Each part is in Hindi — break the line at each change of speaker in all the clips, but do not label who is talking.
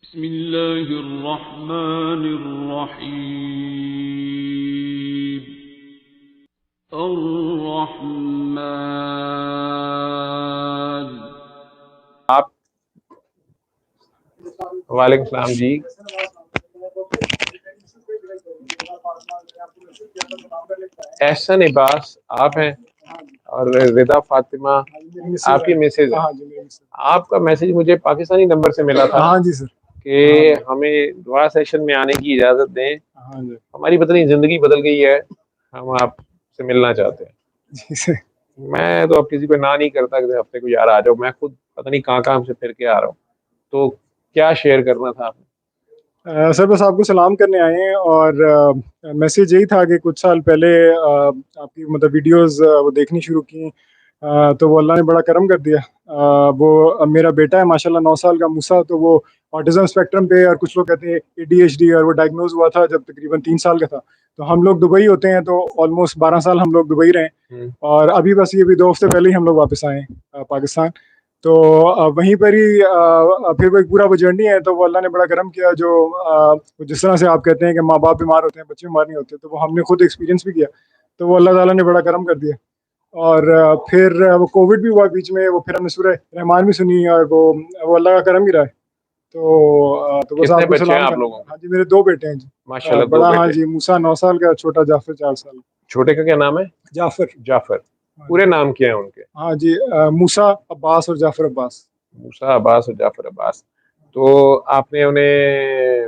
बिस्मिल्लाहिर्रहमानिर्रहीम। अर्रहमान।
आप वालेकुम सलाम जी। एहसन इबास आप हैं और रिदा फातिमा आपकी मैसेज है। आपका मैसेज मुझे पाकिस्तानी नंबर से मिला था।
हाँ जी सर।
कि हमें दुआ सेशन में आने की इजाजत दें।
हाँ जी
हमारी पता नहीं जिंदगी बदल गई है, हम आपसे मिलना चाहते हैं।
जी सर।
मैं तो अब किसी को ना नहीं करता कि हफ्ते को यार आ जाओ, मैं खुद पता नहीं कहाँ कहाँ से फिर के आ रहा हूँ। तो क्या शेयर करना था आपने?
सर बस आपको सलाम करने आए हैं और मैसेज यही था कि कुछ साल पहले आपकी मतलब वीडियोस वो देखनी शुरू की। तो वो अल्लाह ने बड़ा करम कर दिया। वो मेरा बेटा है माशाल्लाह 9 साल का मूसा, तो वो ऑटिज्म स्पेक्ट्रम पे, और कुछ लोग कहते हैं ADHD, और वो डायग्नोज हुआ था जब तकरीबन 3 साल का था। तो हम लोग दुबई होते हैं, तो ऑलमोस्ट 12 साल हम लोग दुबई रहे। और अभी बस ये भी 2 हफ्ते पहले ही हम लोग वापस आए हैं पाकिस्तान। तो वहीं पर ही फिर वो एक पूरा वो जर्नी है। तो वो अल्लाह ने बड़ा करम किया, जो जिस तरह से आप कहते हैं कि माँ बाप बीमार होते हैं, बच्चे बीमार नहीं होते, तो वो हमने खुद एक्सपीरियंस भी किया। तो वो अल्लाह ताला ने बड़ा करम कर दिया। और फिर वो कोविड भी हुआ बीच में, वो फिर हमने सूरह रहमान भी सुनी, और वो अल्लाह का करम ही रहा है। तो बस
कितने
आपको
बच्चे हैं
सलाम
आप
करना।
लोगों के?
हाँ जी, मेरे 2 बेटे हैं जी।
माशाल्लाह, 2
बड़ा हाँ
बेटे।
जी मूसा 9 साल का, छोटा जाफर 4 साल।
छोटे का क्या नाम है?
जाफर।
जाफर।
हाँ
पूरे
जी।
नाम क्या है उनके?
हाँ जी, मूसा अब्बास और जाफर अब्बास।
मूसा अब्बास और जाफर अब्बास। तो आपने उन्हें,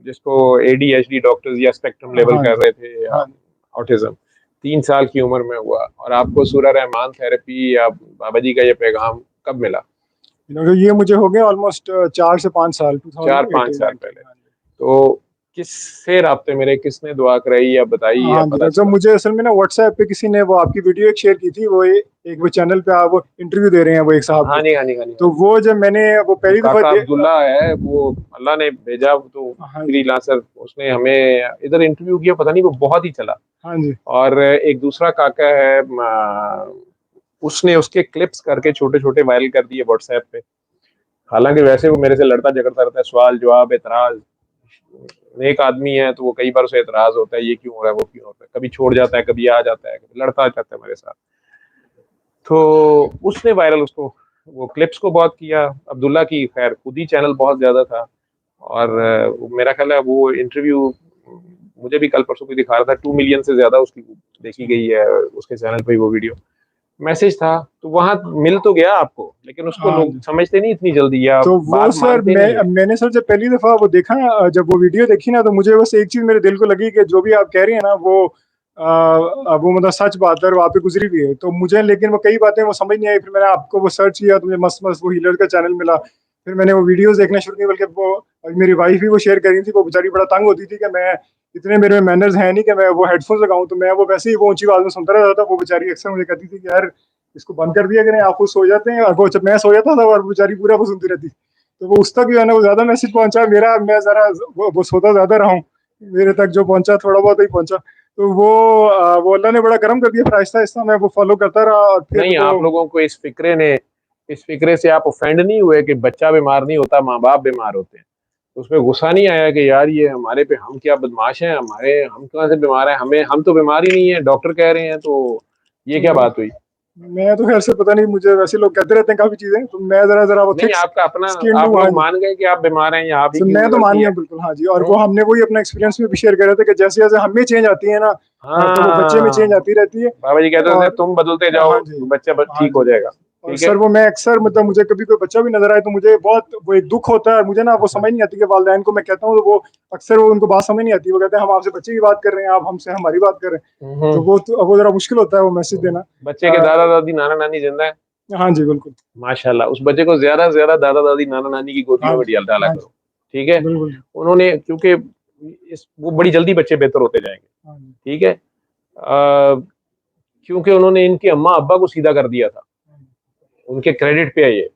जिसको ADHD डॉक्टर्स या स्पेक्ट्रम लेवल
हाँ
कर
जी।
रहे थे या
हाँ
ऑटिज्म, 3 साल की उम्र में हुआ, और आपको सूरह रहमान थेरेपी या बाबा जी का ये पैगाम कब मिला?
जी, ये मुझे हो गया ऑलमोस्ट 4 से 5 साल,
4-5
2018
साल
19।
पहले। तो किससे राब्ते मेरे, किसने दुआ कराई या बताई या
हाँ जी
पता
डॉक्टर साहब,
चला?
मुझे असल में ना व्हाट्सएप पे किसी ने वो आपकी वीडियो एक शेयर की थी। वो एक वो चैनल पे आप वो इंटरव्यू दे रहे हैं, वो एक साहब
हाँ
को।
जी, हाँ जी, हाँ जी, हाँ
तो
जी।
वो जब मैंने वो
वो
पहली दफा
काका अब्दुल्ला है, वो अल्लाह ने भेजा, तो
हाँ जी।
फ्रीलांसर, उसने हमें इधर इंटरव्यू किया, पता नहीं वो बहुत ही चला।
हाँ जी।
और एक दूसरा काका है, उसने उसके क्लिप्स करके छोटे छोटे वायरल कर दिए व्हाट्सएप पे। हालांकि वैसे वो मेरे से लड़ता झगड़ता रहता है, सवाल जवाब एतराज। नेक आदमी है, तो वो कई बार उसे एतराज होता है, ये क्यों हो रहा है, वो क्यों हो रहा है, कभी छोड़ जाता है, कभी आ जाता है, कभी लड़ता रहता है मेरे साथ। तो उसने वायरल उसको, वो क्लिप्स को बहुत किया। अब्दुल्ला की खैर खुद ही चैनल बहुत ज्यादा था। और मेरा ख्याल है वो इंटरव्यू मुझे भी कल परसों कोई दिखा रहा था, 2 मिलियन से ज्यादा उसकी देखी गई है उसके चैनल पे वो वीडियो। मैसेज था तो वहां मिल तो गया आपको, लेकिन उसको
हाँ
लोग
जी।
समझते नहीं इतनी जल्दी या
तो वो
बात
सर
मानते नहीं है।
मैंने सर जब पहली दफा वो देखा, जब वो वीडियो देखी ना, तो मुझे बस एक चीज मेरे दिल को लगी कि जो भी आप कह रही हैं ना, वो मतलब सच बात है, और वहाँ पे गुजरी भी है। तो मुझे लेकिन वो कई बातें वो समझ नहीं आई। फिर मैंने आपको वो सर्च किया, तो मुझे मस्त मस्त वो हीलर का चैनल मिला। फिर मैंने वो वीडियोस देखना शुरू किया। बल्कि वो मेरी वाइफ भी वो शेयर कर रही थी। वो बेचारी बड़ा तंग होती थी कि मैं इतने मेरे में मैनर्स हैं नहीं कि मैं वो हेडफोन लगाऊं। तो मैं वो वैसे ही वो ऊंची आवाज में सुनता रहता था। वो बेचारी अक्सर मुझे कहती थी कि यार इसको बंद कर दिया करें, आप खुद सो जाते हैं। और वो जब मैं सो जाता था, और बेचारी पूरा वो सुनती रहती। तो वो उस तक जो है ना, वो ज्यादा मैसेज पहुंचा मेरा। मैं जरा वो सोता ज्यादा रहा हूँ, मेरे तक जो पहुंचा थोड़ा बहुत ही पहुंचा। तो वो अल्लाह ने बड़ा करम कर दिया। फिर आहिस्ता आहिस्ता मैं वो फॉलो करता रहा, और फिर
नहीं,
वो
आप लोगों को इस फिक्रे से आप ऑफेंड नहीं हुए कि बच्चा बीमार नहीं होता, माँ बाप बीमार होते हैं? उसमें गुस्सा नहीं आया कि यार ये हमारे पे, हम क्या बदमाश हैं, हम कहाँ से बीमार हैं, हम तो बीमार ही नहीं है, डॉक्टर कह रहे हैं, तो ये क्या बात हुई?
मैं तो खैर से पता नहीं, मुझे वैसे लोग कहते रहते हैं काफी चीजें। तो मैं जरा जरा वो
नहीं,
थिक
आपका अपना,
स्किन्ड
आप
हूँ। हाँ
लोग
जी।
मान गए कि आप बीमार हैं या आप ही
सो
की
मैं तो मान
गलती
गया
है?
बिल्कुल। हाँ जी। और वो हमने वही अपना एक्सपीरियंस में भी शेयर कर रहे थे कि जैसे जैसे हमें चेंज आती है ना, तो वो बच्चे में चेंज
हाँ,
आती रहती है।
बाबा जी कहते थे
और
तुम बदलते जाओ
हाँ जी।
तो बच्चा
हाँ
ठीक हो
जी।
जाएगा।
और
ठीक है।
सर वो मैं अक्सर मतलब मुझे कभी कोई बच्चा भी नजर आए, तो मुझे बहुत वो एक दुख होता है। मुझे ना वो समझ नहीं आती कि वालिदैन को मैं कहता हूँ, तो वो अक्सर वो उनको बात समझ नहीं आती। वो कहते हैं हम आपसे बच्चे की बात कर रहे हैं, आप हमसे हमारी बात कर रहे हैं।
हम्म।
तो वो जरा मुश्किल होता है वो मैसेज देना।
बच्चे के दादा दादी नाना नानी जिंदा है?
हाँ जी बिल्कुल।
माशाल्लाह, उस बच्चे को ज्यादा से ज्यादा दादा दादी नाना नानी की
हाँ
गोदियों में
जी।
डाला
हाँ
करो।
जी
ठीक है।
बिल्कुल।
उन्होंने, क्योंकि वो बड़ी जल्दी बच्चे बेहतर होते जाएंगे।
हाँ जी।
ठीक है। क्योंकि उन्होंने इनके अम्मा अब्बा को सीधा कर दिया था, उनके क्रेडिट पे है ये।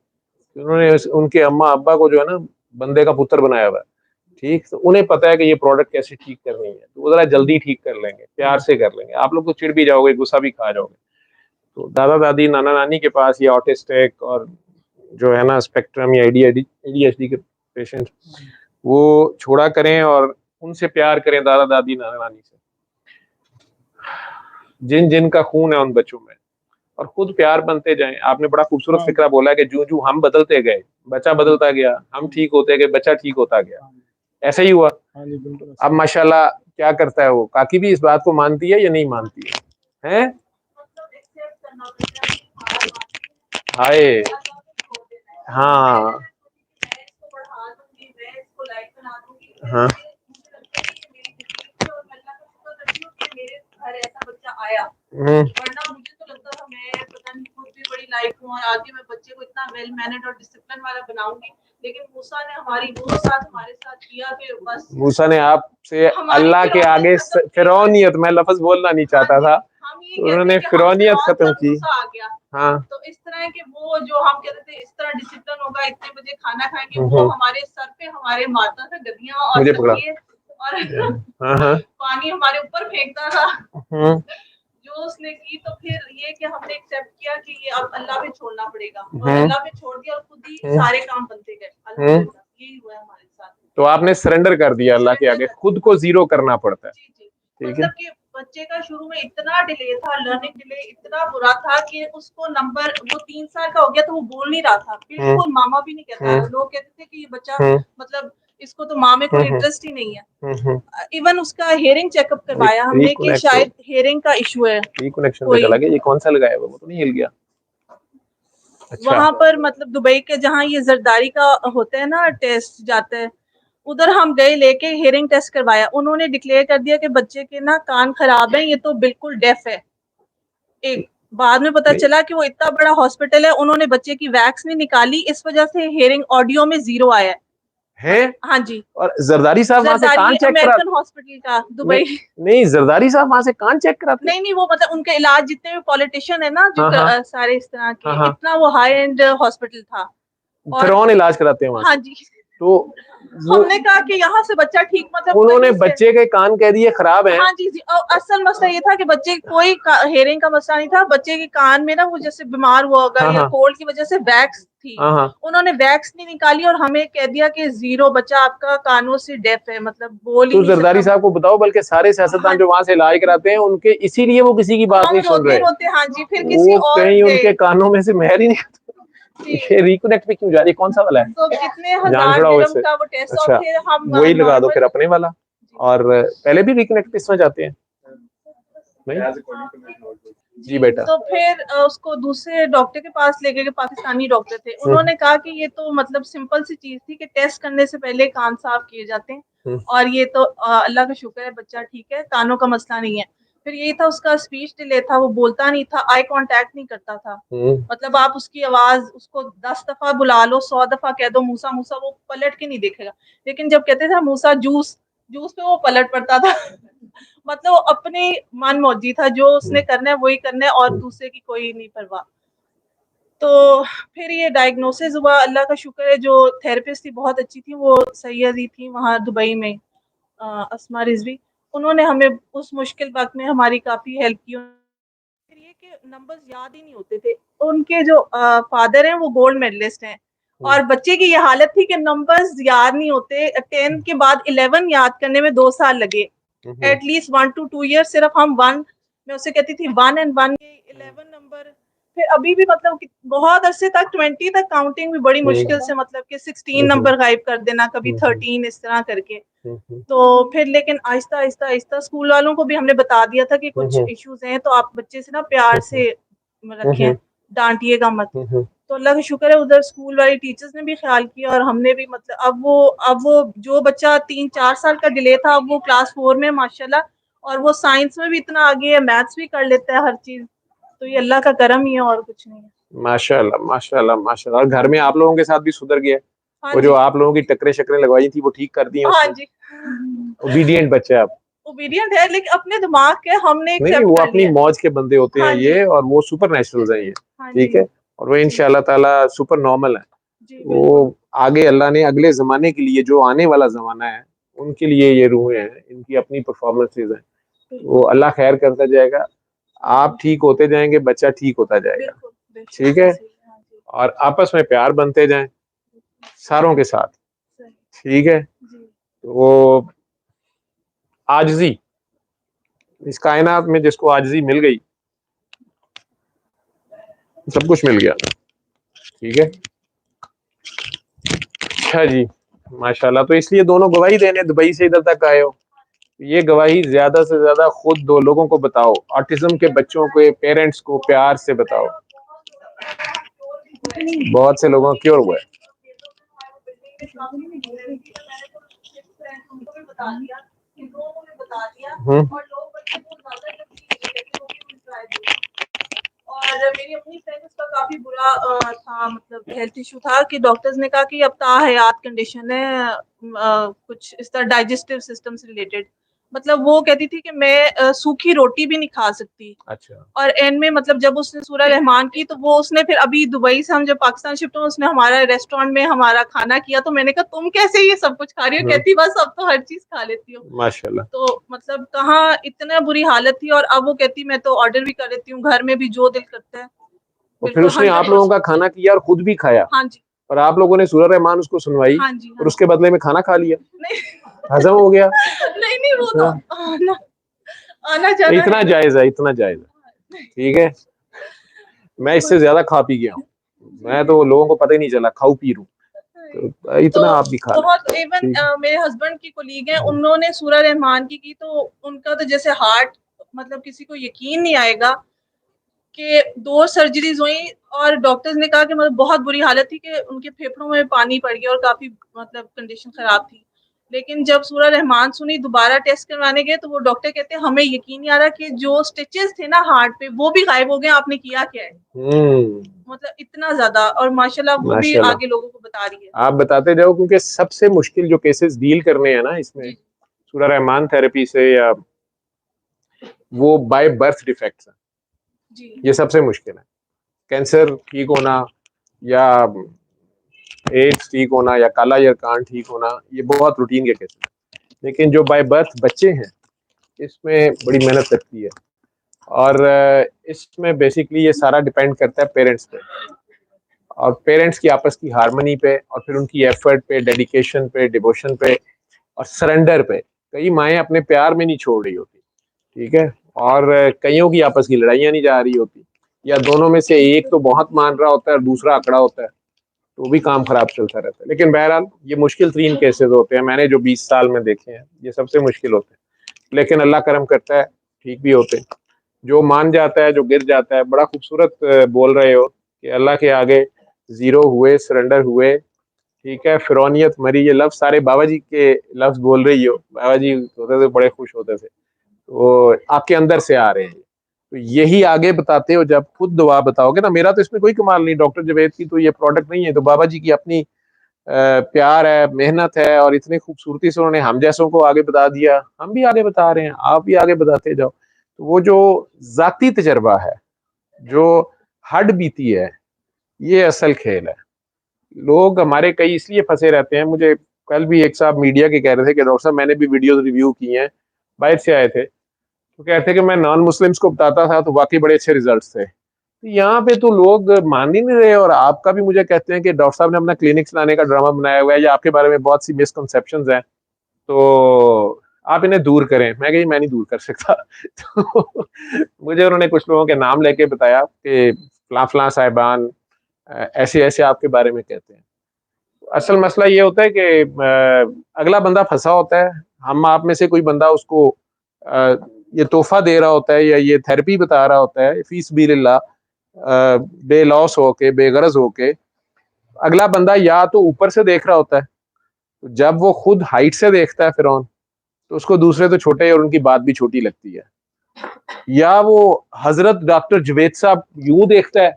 उन्होंने उनके अम्मा अब्बा को जो है ना, बंदे का पुत्र बनाया हुआ है। ठीक, तो उन्हें पता है कि ये प्रोडक्ट कैसे ठीक करनी है, तो वो जरा जल्दी ठीक कर लेंगे, प्यार से कर लेंगे। आप लोग तो चिढ़ भी जाओगे, गुस्सा भी खा जाओगे। तो दादा दादी नाना नानी के पास ये ऑटिस्टिक और जो है ना स्पेक्ट्रम या ADHD के पेशेंट, वो छोड़ा करें और उनसे प्यार करें, दादा दादी नाना नानी से, जिन जिन का खून है उन बच्चों में, और खुद प्यार बनते जाएं। आपने बड़ा खूबसूरत
हाँ।
फिक्रा बोला कि जो जो हम बदलते गए बच्चा बदलता गया, हम ठीक होते गए बच्चा ठीक होता गया, ऐसा ही हुआ।
हाँ जी बिल्कुल।
अब माशाल्लाह क्या करता है वो, काकी भी इस बात को मानती है या नहीं मानती है? हैं? हाय, हाँ हाँ
वरना मुझे तो लगता था मैं पता नहीं खुद भी बड़ी लाइक हूँ और आगे मैं बच्चे को इतना वेल मैनेड और डिसिप्लिन वाला बनाऊंगी, लेकिन मूसा ने हमारी वो साथ हमारे साथ किया कि बस
मूसा ने आपसे
हमारी
अल्लाह के आगे
फिरौनियत खत्म की।
फिरौनियत, मैं लफ्ज बोलना नहीं चाहता था,
हम ये
तो
कहते
उन्होंने
हैं कि
फिरौनियत
हमसे
खत्म
और
की।
मूसा आ गया।
हाँ
तो इस तरह के वो जो हम कहते थे इस तरह डिसिप्लिन होगा, इतने बजे खाना खाएंगे, वो हमारे सर पे हमारे मारता था गद्दियां और
मुझे पकड़ा।
तकिए और
हाँ हाँ
पानी हमारे ऊपर फेंकता था। जो उसने की, तो फिर ये कि हमने एक्सेप्ट किया कि ये अब अल्लाह पे छोड़ना पड़ेगा, और अल्लाह पे छोड़ दिया और खुद ही सारे काम बनते गए। अल्हम्दुलिल्लाह यही हुआ है हमारे साथ।
तो आपने सरेंडर कर दिया अल्लाह के आगे, खुद को जीरो करना पड़ता है।
जी जी,
ठीक है।
मतलब कि बच्चे का शुरू में इतना डिले था, लर्निंग डिले इतना बुरा था कि उसको नंबर, वो 3 साल का हो गया तो वो बोल नहीं रहा था बिल्कुल, मामा भी नहीं कहता था। लोग कहते थे कि ये बच्चा मतलब इसको तो माँ में कोई इंटरेस्ट ही नहीं है। इवन उसका हेयरिंग चेकअप करवाया हमने कि शायद हेयरिंग का इशू है।
रिकनेक्शन पे चला गया, ये कौन सा लगाया हुआ, वो तो नहीं हिल गया? अच्छा।
वहां पर मतलब दुबई के जहाँ ये जरदारी का होता है ना टेस्ट जाता है, उधर हम गए लेके हेयरिंग टेस्ट करवाया। उन्होंने डिक्लेयर कर दिया कि बच्चे के ना कान खराब है, ये तो बिल्कुल डेफ है। एक बाद में पता चला कि वो इतना बड़ा हॉस्पिटल है, उन्होंने बच्चे की वैक्स नहीं निकाली, इस वजह से हेयरिंग ऑडियो में 0 आया है। हाँ जी।
और जरदारी साहब वहां से कान चेक करा?
अमेरिकन हॉस्पिटल का दुबई।
नहीं जरदारी साहब वहां से कान चेक कराते?
नहीं, वो मतलब उनके इलाज जितने भी पॉलिटिशियन है ना जो सारे इस तरह के, इतना वो हाई एंड हॉस्पिटल था,
फिर इलाज कराते हैं वहां।
हाँ जी।
तो
हमने कहा कि यहाँ से बच्चा ठीक, मतलब
उन्होंने बच्चे के कान कह दिए खराब है।
हाँ जी जी। असल मसला ये था कि बच्चे कोई हेयरिंग का मसला नहीं था, बच्चे के कान में ना वो जैसे बीमार हुआ होगा या कोल्ड की वजह से वैक्स थी। उन्होंने वैक्स नहीं निकाली और हमें कह दिया कि 0 बच्चा आपका कानों से डेफ है, मतलब बोल ही नहीं सकता।
जरदारी साहब को बताओ, बल्कि सारे सियासतदान जो वहां से इलाज कराते हैं उनके, इसीलिए वो किसी की बात नहीं सुन रहे।
हाँ जी, फिर किसी और
कहीं उनके कानों में से महर ही नहीं। ये रिकनेक्ट पे क्यों जा रही है, कौन सा वाला है?
तो कितने हजार दिरहम का वो टेस्ट, और फिर हम
वही लगा दो फिर अपने वाला। और पहले भी रिकनेक्ट इसमें जाते हैं नहीं? जी बेटा।
तो फिर उसको दूसरे डॉक्टर के पास ले गए, पाकिस्तानी डॉक्टर थे। उन्होंने कहा कि ये तो मतलब सिंपल सी चीज थी कि टेस्ट करने से पहले कान साफ किए जाते हैं, और ये तो अल्लाह का शुक्र है बच्चा ठीक है, कानों का मसला नहीं है। फिर यही था, उसका स्पीच डिले था, वो बोलता नहीं था, आई कांटेक्ट नहीं करता था। मतलब आप उसकी आवाज उसको 10 दफा बुला लो, 100 दफा कह दो मूसा मूसा, वो पलट के नहीं देखेगा। लेकिन जब कहते थे मूसा जूस जूस पे वो पलट पड़ता था। मतलब वो अपने मन मौजी था, जो उसने करना है वही करना है, और दूसरे की कोई नहीं परवाह। तो फिर ये डायग्नोसिस हुआ, अल्लाह का शुक्र है जो थेरेपिस्ट थी बहुत अच्छी थी, वो सैयदी थी वहाँ दुबई में, अस्मा रिजवी। उन्होंने हमें उस मुश्किल वक्त में हमारी काफ़ी हेल्प की। फिर ये कि नंबर्स याद ही नहीं होते थे। उनके जो फादर हैं वो गोल्ड मेडलिस्ट हैं, और बच्चे की ये हालत थी कि नंबर्स याद नहीं होते। 10 के बाद 11 याद करने में 2 साल लगे, एटलीस्ट 1 to 2 ईयर। सिर्फ हम 1, मैं उसे कहती थी 1 and 1, 11 नंबर। फिर अभी भी मतलब बहुत अरसे तक 20 तक काउंटिंग भी बड़ी मुश्किल से, मतलब कि 16 नंबर गायब कर देना, कभी 13 इस तरह करके। तो फिर लेकिन आहिस्ता आहिस्ता आहिस्ता स्कूल वालों को भी हमने बता दिया था कि कुछ इश्यूज हैं, तो आप बच्चे से ना प्यार से रखें, डांटिएगा मत। तो अल्लाह का शुक्र है उधर स्कूल वाली टीचर्स ने भी ख्याल किया, और हमने भी मतलब अब वो जो बच्चा 3-4 साल का डिले था, अब वो क्लास 4 में माशाल्लाह, और वो साइंस में भी इतना आगे है, मैथ्स भी कर लेता है हर चीज। तो ये अल्लाह का करम ही है और कुछ नहीं है।
माशाल्लाह माशाल्लाह माशाल्लाह। और घर में आप लोगों के साथ भी सुधर गया? वो जो आप लोगों की टकरे शकरे लगवाई थी वो ठीक कर दी हैं?
हाँ जी।
ओबीडियंट बच्चा है, आप
ओबीडियंट है, लेकिन अपने दिमाग के हमने
नहीं, वो अपनी मौज के बंदे होते हैं ये, और वो सुपर नेचुरल्स हैं ये। ठीक है, और वो इंशाल्लाह ताला सुपर नॉर्मल है। वो आगे अल्लाह ने अगले जमाने के लिए, जो आने वाला जमाना है उनके लिए ये रूहें हैं, इनकी अपनी परफॉर्मेंसेज हैं, वो अल्लाह खैर करता जाएगा। आप ठीक होते जाएंगे, बच्चा ठीक होता जाएगा। ठीक है, और आपस में प्यार बनते जाएं सारों के साथ। ठीक है,
जी
वो आजिज़ी, इस कायनात में जिसको आजिज़ी मिल गई, सब कुछ मिल गया। ठीक है, अच्छा जी, माशाल्लाह। तो इसलिए दोनों गवाही देने दुबई से इधर तक आए हो, ये गवाही ज्यादा से ज्यादा खुद दो लोगों को बताओ, ऑटिज्म के बच्चों के पेरेंट्स को प्यार से बताओ। बहुत से लोगों क्योर हुआ है।
और मेरी अपनी फ्रेंड, उसका काफी बुरा था, मतलब हेल्थ इशू था कि डॉक्टर्स ने कहा कि अब ताहयात कंडीशन है, कुछ इस तरह डाइजेस्टिव सिस्टम से रिलेटेड। मतलब वो कहती थी कि मैं सूखी रोटी भी नहीं खा सकती।
अच्छा,
और एंड में मतलब जब उसने सूरह रहमान की तो वो उसने फिर अभी दुबई से हम जब पाकिस्तान शिफ्ट हुए, उसने हमारा रेस्टोरेंट में हमारा खाना किया। तो मैंने कहा तुम कैसे ये सब कुछ खा रही हो? कहती बस अब तो हर चीज खा लेती हो।
माशाल्लाह।
तो मतलब कहाँ इतना बुरी हालत थी, और अब वो कहती मैं तो ऑर्डर भी कर लेती हूँ घर में भी, जो दिल करता है।
और फिर
बिल्कुल
उसने आप लोगों
100%।
का खाना किया और खुद भी खाया,
हाँ जी,
और आप लोगों ने सूरह रहमान उसको सुनवाई,
हाँ जी,
और
हाँ
उसके
जी।
बदले में खाना खा लिया,
नहीं
हजम हो गया।
नहीं नहीं, वो तो
हाँ,
आना आना जाना
इतना
है ना।
जायज है, इतना जायज है। ठीक है, मैं इससे ज्यादा खा पी गया हूँ, मैं तो लोगों को पता ही नहीं चला, खाऊ पी रू, तो
तो
इतना आप भी खा लें।
बहुत इवन
ठीक है।
मेरे हस्बैंड की कोलीग हैं, उन्होंने सूरह रहमान की तो उनका तो जैसे हार्ट, मतलब किसी को यकीन नहीं आएगा कि 2 सर्जरीज हुई, और डॉक्टर्स ने कहा कि मतलब बहुत बुरी हालत थी कि उनके फेफड़ों में पानी पड़ गया और काफी मतलब कंडीशन खराब थी। लेकिन जब सूरह रहमान सुनी, दोबारा टेस्ट करवाने गए तो वो डॉक्टर कहते हैं हमें यकीन नहीं आ रहा कि जो स्टिचेस थे ना हार्ट पे वो भी गायब हो गए, आपने किया क्या है? मतलब इतना ज्यादा, और माशाल्लाह वो भी
माशाल्लाह,
आगे लोगों को बता रही है।
आप बताते जाओ, क्योंकि सबसे मुश्किल जो केसेस डील करने हैं ना इसमें,
जी
सूरह रहमान थेरेपी से, या वो बाय बर्थ डिफेक्ट्स हैं,
जी
ये सबसे मुश्किल है। कैंसर ठीक होना, या एड्स ठीक होना, या काला यरकान ठीक होना, ये बहुत रूटीन के केसेस हैं। लेकिन जो बाय बर्थ बच्चे हैं, इसमें बड़ी मेहनत लगती है, और इसमें बेसिकली ये सारा डिपेंड करता है पेरेंट्स पे, और पेरेंट्स की आपस की हार्मनी पे, और फिर उनकी एफर्ट पे, डेडिकेशन पे, डिवोशन पे, और सरेंडर पे। कई माएँ अपने प्यार में नहीं छोड़ रही होती, ठीक है, और कईयों की आपस की लड़ाइयाँ नहीं जा रही होती, या दोनों में से एक तो बहुत मान रहा होता है और दूसरा अकड़ा होता है, तो भी काम खराब चलता रहता है। लेकिन बहरहाल ये मुश्किल तरीन केसेस होते हैं, मैंने जो 20 साल में देखे हैं ये सबसे मुश्किल होते हैं। लेकिन अल्लाह करम करता है, ठीक भी होते हैं। जो मान जाता है, जो गिर जाता है, बड़ा खूबसूरत बोल रहे हो कि अल्लाह के आगे जीरो हुए, सरेंडर हुए, ठीक है, फिरौनियत मरी, ये लफ्ज सारे बाबा जी के लफ्ज बोल रही हो। बाबा जी होते थे बड़े खुश होते थे, तो आपके अंदर से आ रहे हैं। तो यही आगे बताते हो, जब खुद दुआ बताओगे ना, मेरा तो इसमें कोई कमाल नहीं, डॉक्टर जावेद की तो ये प्रोडक्ट नहीं है, तो बाबा जी की अपनी प्यार है, मेहनत है, और इतनी खूबसूरती से उन्होंने हम जैसों को आगे बता दिया, हम भी आगे बता रहे हैं, आप भी आगे बताते जाओ। तो वो जो जाती तजर्बा है, जो हड बीती है, ये असल खेल है। लोग हमारे कई इसलिए फंसे रहते हैं। मुझे कल भी एक साहब मीडिया के कह रहे थे कि डॉक्टर साहब मैंने भी वीडियोस रिव्यू की हैं, बाहर से आए थे, तो कहते हैं कि मैं नॉन मुस्लिम्स को बताता था तो वाकई बड़े अच्छे रिजल्ट्स थे। तो यहाँ पे तो लोग मान ही नहीं रहे, और आपका भी मुझे कहते हैं कि डॉक्टर साहब ने अपना क्लिनिक चलाने का ड्रामा बनाया हुआ है, या आपके बारे में बहुत सी मिसकंसेप्शंस हैं, तो आप इन्हें दूर करें। मैं कही मैं नहीं दूर कर सकता। तो मुझे उन्होंने कुछ लोगों के नाम लेके बताया कि फलां फलां साहिबान ऐसे ऐसे आपके बारे में कहते हैं। असल मसला ये होता है कि अगला बंदा फंसा होता है, हम आप में से कोई बंदा उसको ये तोहफा दे रहा होता है, या ये थेरेपी बता रहा होता है फीस बिल्लाह, बेलौस होके, बेगरज होके। अगला बंदा या तो ऊपर से देख रहा होता है, तो जब वो खुद हाइट से देखता है फिरौन, तो उसको दूसरे तो छोटे और उनकी बात भी छोटी लगती है, या वो हजरत डॉक्टर जावेद साहब यूं देखता है,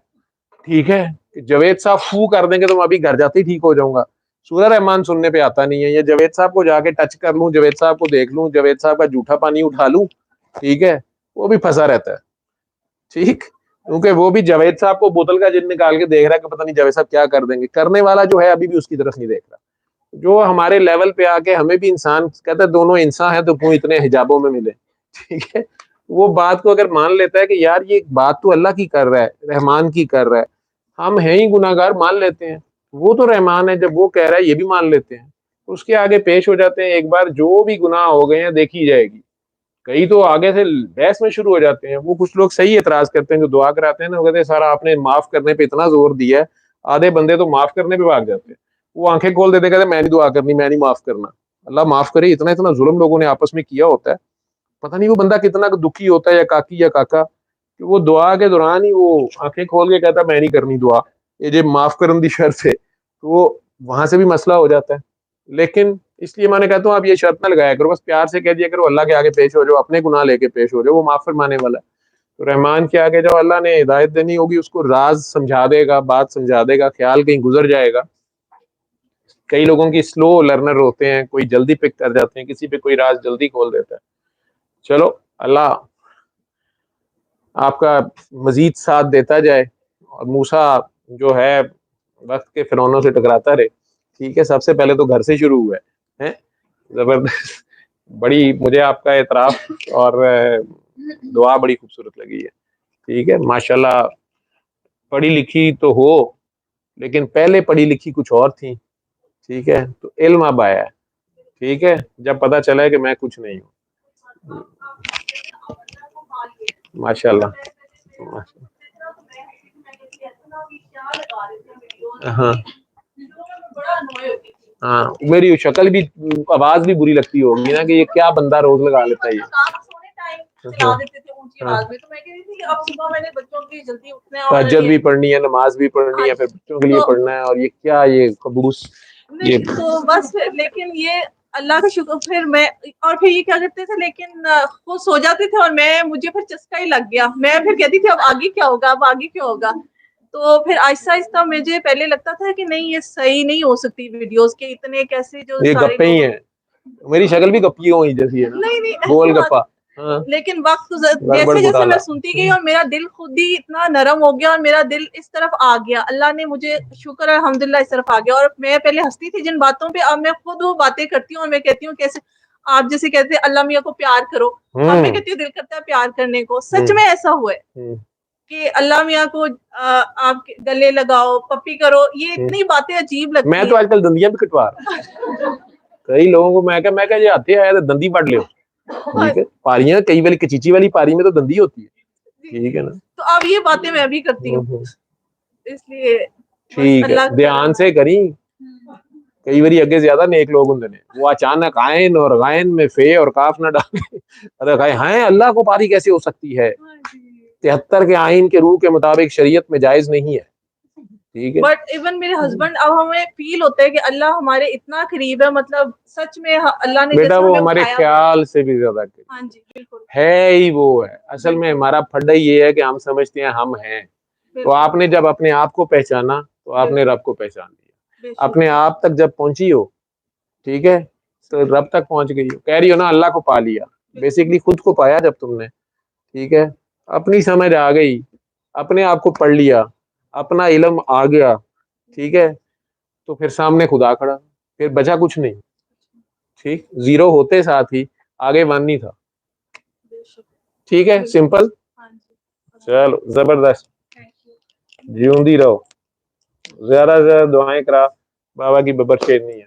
ठीक है, कि जावेद साहब फू कर देंगे तो मैं अभी घर जाते ही ठीक हो जाऊंगा, सूरह रहमान सुनने पे आता नहीं है, या जावेद साहब को जाके टच कर लूं, जावेद साहब को देख लूं, जावेद साहब का जूठा पानी उठा लूं, ठीक है, वो भी फंसा रहता है। ठीक, क्योंकि वो भी जावेद साहब को बोतल का जिन निकाल के देख रहा है कि पता नहीं जावेद साहब क्या कर देंगे, करने वाला जो है अभी भी उसकी तरफ नहीं देख रहा। जो हमारे लेवल पे आके हमें भी इंसान कहता है, दोनों इंसान है तो क्यों इतने हिजाबों में मिले, ठीक है, वो बात को अगर मान लेता है कि यार ये बात तो अल्लाह की कर रहा है, रहमान की कर रहा है, हम हैं ही गुनाहगार, मान लेते हैं, वो तो रहमान है, जब वो कह रहा है ये भी मान लेते हैं, उसके आगे पेश हो जाते हैं। एक बार जो भी गुनाह हो गए हैं देखी जाएगी। कई तो आगे से बहस में शुरू हो जाते हैं। वो कुछ लोग सही एतराज करते हैं जो दुआ कराते हैं ना, वो कहते हैं सारा आपने माफ करने पे इतना जोर दिया है। आधे बंदे तो माफ करने पे भाग जाते हैं। वो आंखें खोल देते, कहते मैं नहीं दुआ करनी, मैं नहीं माफ करना। अल्लाह माफ करे, इतना इतना जुल्म लोगों ने आपस में किया होता है। पता नहीं वो बंदा कितना दुखी होता है, या काकी या काका, कि वो दुआ के दौरान ही वो आंखें खोल के कहता मैं नहीं करनी दुआ, ये जो माफ करने की शर्त है। तो वो वहां से भी मसला हो जाता है। लेकिन इसलिए मैंने कहता हूँ आप ये शर्त ना लगाया करो, बस प्यार से कह दिया करो अल्लाह के आगे पेश हो जाओ, अपने गुनाह लेके पेश हो जाओ, वो माफ फरमाने वाला है। तो रहमान के आगे जब अल्लाह ने हिदायत देनी होगी उसको राज समझा देगा, बात समझा देगा, ख्याल कहीं गुजर जाएगा। कई लोगों की स्लो लर्नर होते हैं, कोई जल्दी पिक कर जाते हैं, किसी पे कोई राज जल्दी खोल देता है। चलो अल्लाह आपका मजीद साथ देता जाए, और मूसा जो है वक्त के फिरौनों से टकराता रहे। ठीक है, सबसे पहले तो घर से शुरू हुआ है जबरदस्त। बड़ी मुझे आपका एतराफ और दुआ बड़ी खूबसूरत लगी है। ठीक है, माशाल्लाह। पढ़ी लिखी तो हो, लेकिन पहले पढ़ी लिखी कुछ और थी। ठीक है, तो इल्म अब आया है। ठीक है, जब पता चला है कि मैं कुछ नहीं हूँ। माशाल्लाह। हाँ हाँ, मेरी शक्ल भी, आवाज भी बुरी लगती होगी ना, कि ये क्या बंदा रोज लगा लेता है ये। तहज्जुद भी पढ़नी है, नमाज भी पढ़नी है, फिर बच्चों के लिए पढ़ना है, और ये क्या ये कबूस ये।
तो बस लेकिन ये अल्लाह का शुक्र। फिर मैं और फिर ये क्या करते थे, लेकिन वो सो जाते थे और मुझे फिर चस्का ही लग गया। मैं फिर कहती थी अब आगे क्या होगा, अब आगे क्या होगा। तो फिर आहिस्ता आहिस्ता मुझे पहले लगता था कि नहीं ये सही नहीं हो सकती वीडियोस के इतने कैसे जो
ये
सारे
गप्पे ही है। मेरी शक्ल भी गप्पियों ही जैसी है ना,
नहीं
गोल गप्पा। हाँ।
लेकिन वक्त
गड़बड़
जैसे जैसे
घोटाला।
मैं सुनती गई और मेरा दिल खुद ही इतना नरम हो गया और मेरा दिल इस तरफ आ गया। अल्लाह ने मुझे शुक्र है अल्हम्दुलिल्लाह इस तरफ आ गया। और मैं पहले हंसती थी जिन बातों पे, अब मैं खुद वो बातें करती हूँ और मैं कहती हूँ कैसे आप जैसे कहते हैं अल्लाह मियाँ को प्यार करो, अब मैं कहती हूँ दिल करता है प्यार करने को। सच में ऐसा हुआ है कि अल्लाह मियाँ को आप गले लगाओ, पप्पी करो, ये इतनी बातें अजीब लगती
मैं तो आजकल दंदियां भी कटवा रहा हूं। कई लोगों को मैं क्या ये आते आया तो दंदी पढ़ लो। ठीक है, पारियां कई वाली कचीची वाली पारी में तो दंदी होती है। ठीक है ना,
तो अब ये बातें मैं भी करती हूँ, इसलिए
ठीक है, ध्यान से करी। कई बारी अगे ज्यादा नेक लोग होंगे ने, वो अचानक आयन और गायन में फे और काफ ना डाले, अरे कहे हैं अल्लाह को पारी कैसे हो सकती है। 73 के आइन के रूह के मुताबिक शरीयत में जायज नहीं है। ठीक है,
बट इवन मेरे हस्बैंड, अब हमें फील होता है कि अल्लाह हमारे इतना करीब है, मतलब सच में अल्लाह ने
बेटा वो हमारे ख्याल से भी ज्यादा करीब।
हाँ जी बिल्कुल
है ही वो है। असल में हमारा फड्डा ये है कि हम समझते हैं हम हैं। तो आपने जब अपने आप को पहचाना तो आपने रब को पहचान लिया। अपने आप तक जब पहुंची हो, ठीक है, तो रब तक पहुंच गई हो। कह रही हो ना अल्लाह को पा लिया, बेसिकली खुद को पाया जब तुमने। ठीक है, अपनी समझ आ गई, अपने आप को पढ़ लिया, अपना इल्म आ गया। ठीक है, तो फिर सामने खुदा खड़ा, फिर बचा कुछ नहीं। ठीक, जीरो होते साथ ही आगे वन नहीं था। ठीक है, सिंपल। चलो जबरदस्त, जीऊंदी रहो, ज्यादा से ज्यादा दुआएं करा, बाबा की बबर शेरनी है।